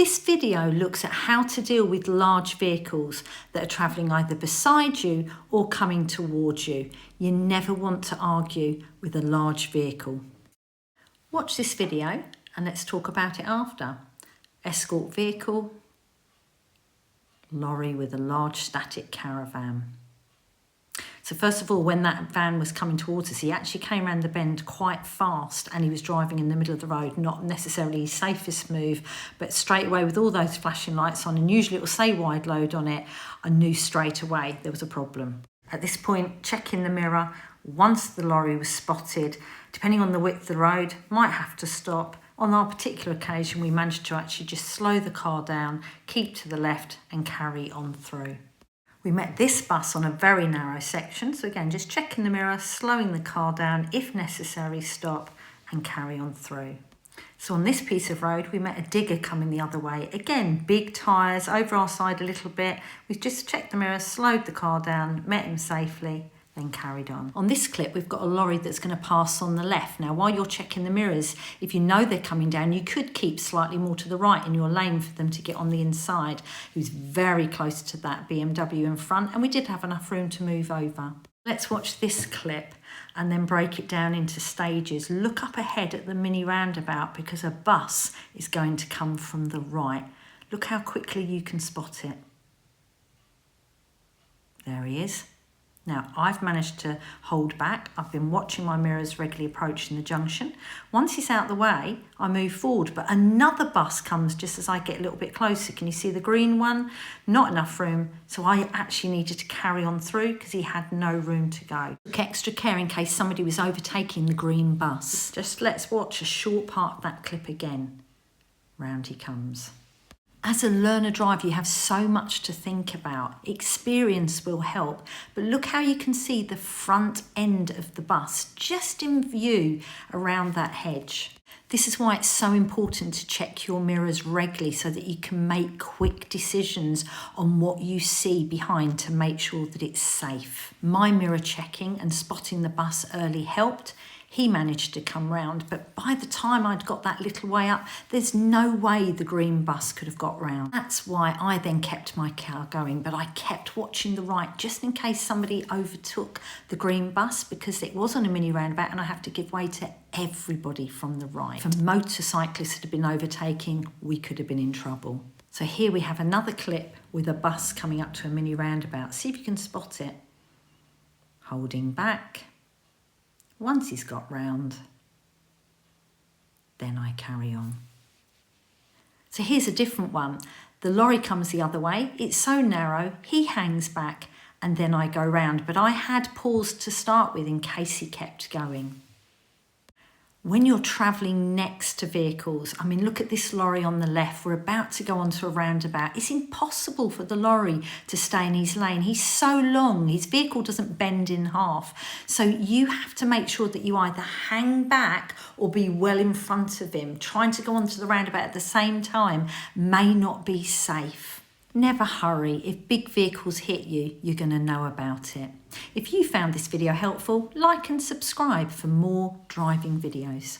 This video looks at how to deal with large vehicles that are travelling either beside you or coming towards you. You never want to argue with a large vehicle. Watch this video and let's talk about it after. Escort vehicle, lorry with a large static caravan. So first of all, when that van was coming towards us, he actually came around the bend quite fast and he was driving in the middle of the road, not necessarily his safest move, but straight away with all those flashing lights on, and usually it will say wide load on it, I knew straight away there was a problem. At this point, checking the mirror, once the lorry was spotted, depending on the width of the road, might have to stop. On our particular occasion, we managed to actually just slow the car down, keep to the left and carry on through. We met this bus on a very narrow section, so again, just checking the mirror, slowing the car down, if necessary, stop and carry on through. So on this piece of road, we met a digger coming the other way. Again, big tyres, over our side a little bit. We just checked the mirror, slowed the car down, met him safely, then carried on. On this clip, we've got a lorry that's going to pass on the left. Now, while you're checking the mirrors, if you know they're coming down, you could keep slightly more to the right in your lane for them to get on the inside. He was very close to that BMW in front, and we did have enough room to move over. Let's watch this clip and then break it down into stages. Look up ahead at the mini roundabout because a bus is going to come from the right. Look how quickly you can spot it. There he is. Now, I've managed to hold back. I've been watching my mirrors regularly approaching the junction. Once he's out the way, I move forward, but another bus comes just as I get a little bit closer. Can you see the green one? Not enough room, so I actually needed to carry on through because he had no room to go. Took extra care in case somebody was overtaking the green bus. Just let's watch a short part of that clip again. Round he comes. As a learner driver, you have so much to think about. Experience will help, but look how you can see the front end of the bus just in view around that hedge. This is why it's so important to check your mirrors regularly so that you can make quick decisions on what you see behind to make sure that it's safe. My mirror checking and spotting the bus early helped. He managed to come round, but by the time I'd got that little way up, there's no way the green bus could have got round. That's why I then kept my car going, but I kept watching the right just in case somebody overtook the green bus because it was on a mini roundabout and I have to give way to everybody from the right. For motorcyclists that had been overtaking, we could have been in trouble. So here we have another clip with a bus coming up to a mini roundabout. See if you can spot it. Holding back. Once he's got round, then I carry on. So here's a different one. The lorry comes the other way. It's so narrow, he hangs back, and then I go round. But I had paused to start with in case he kept going. When you're travelling next to vehicles, I mean, look at this lorry on the left. We're about to go onto a roundabout. It's impossible for the lorry to stay in his lane. He's so long, his vehicle doesn't bend in half. So you have to make sure that you either hang back or be well in front of him. Trying to go onto the roundabout at the same time may not be safe. Never hurry. If big vehicles hit you, you're going to know about it. If you found this video helpful, like and subscribe for more driving videos.